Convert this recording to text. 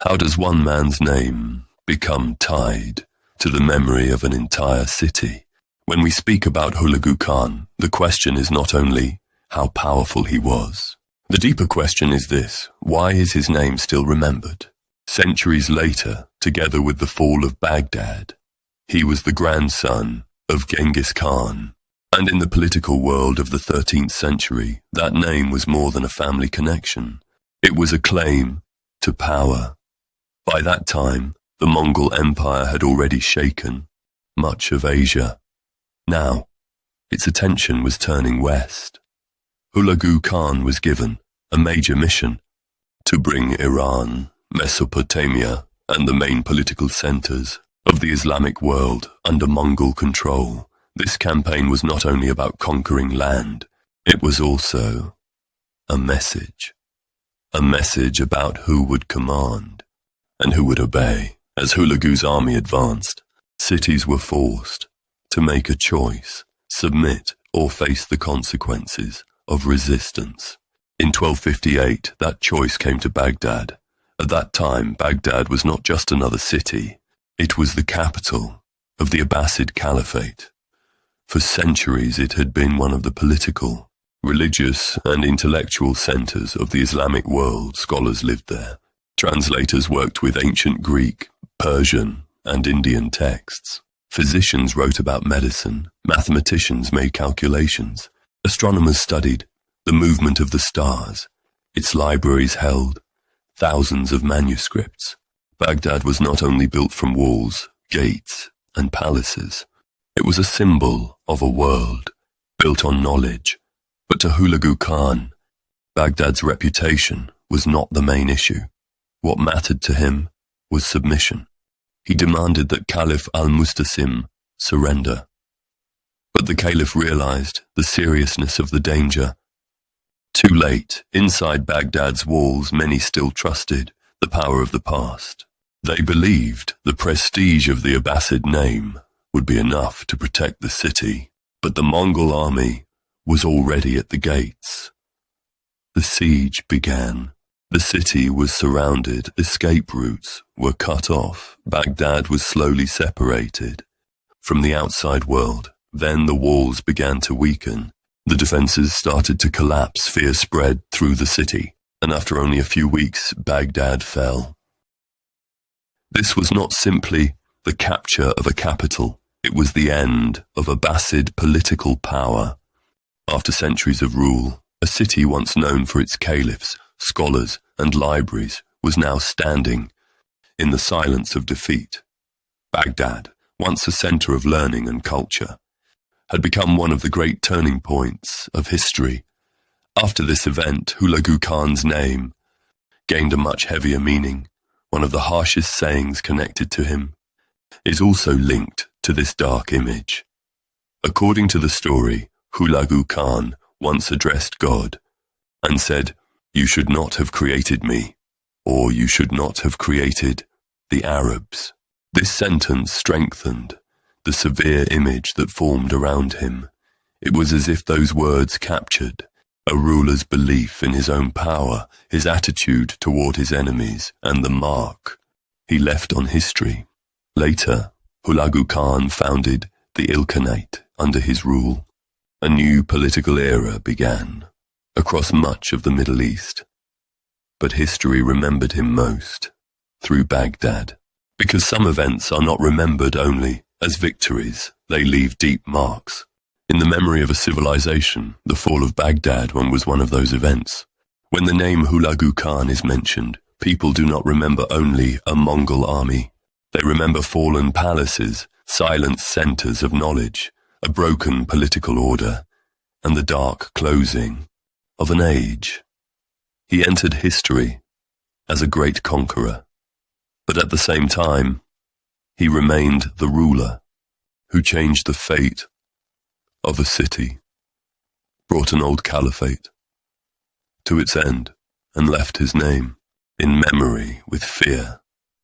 How does one man's name become tied to the memory of an entire city? When we speak about Hulagu Khan, the question is not only how powerful he was. The deeper question is this: why is his name still remembered? Centuries later, together with the fall of Baghdad, he was the grandson of Genghis Khan. And in the political world of the 13th century, that name was more than a family connection. It was a claim to power. By that time, the Mongol Empire had already shaken much of Asia. Now, its attention was turning west. Hulagu Khan was given a major mission to bring Iran, Mesopotamia, and the main political centers of the Islamic world under Mongol control. This campaign was not only about conquering land, it was also a message about who would command and who would obey. As Hulagu's army advanced, cities were forced to make a choice: submit or face the consequences of resistance. In 1258, that choice came to Baghdad. At that time, Baghdad was not just another city, it was the capital of the Abbasid Caliphate. For centuries, it had been one of the political, religious, and intellectual centers of the Islamic world. Scholars lived there. Translators worked with ancient Greek, Persian, and Indian texts. Physicians wrote about medicine. Mathematicians made calculations. Astronomers studied the movement of the stars. Its libraries held thousands of manuscripts. Baghdad was not only built from walls, gates, and palaces. It was a symbol of a world built on knowledge. But to Hulagu Khan, Baghdad's reputation was not the main issue. What mattered to him was submission. He demanded that Caliph al-Mustasim surrender. But the Caliph realized the seriousness of the danger. Too late, inside Baghdad's walls, many still trusted the power of the past. They believed the prestige of the Abbasid name would be enough to protect the city. But the Mongol army was already at the gates. The siege began. The city was surrounded, escape routes were cut off, Baghdad was slowly separated from the outside world. Then the walls began to weaken, the defenses started to collapse, fear spread through the city, and after only a few weeks, Baghdad fell. This was not simply the capture of a capital, it was the end of Abbasid political power. After centuries of rule, a city once known for its caliphs, scholars, and libraries was now standing in the silence of defeat. Baghdad, once a center of learning and culture, had become one of the great turning points of history. After this event, Hulagu Khan's name gained a much heavier meaning. One of the harshest sayings connected to him is also linked to this dark image. According to the story, Hulagu Khan once addressed God and said, "You should not have created me, or you should not have created the Arabs." This sentence strengthened the severe image that formed around him. It was as if those words captured a ruler's belief in his own power, his attitude toward his enemies, and the mark he left on history. Later, Hulagu Khan founded the Ilkhanate under his rule. A new political era began across much of the Middle East. But history remembered him most through Baghdad. Because some events are not remembered only as victories, they leave deep marks. In the memory of a civilization, the fall of Baghdad was one of those events. When the name Hulagu Khan is mentioned, people do not remember only a Mongol army. They remember fallen palaces, silent centers of knowledge, a broken political order, and the dark closing of an age. He entered history as a great conqueror, but at the same time, he remained the ruler who changed the fate of a city, brought an old caliphate to its end, and left his name in memory with fear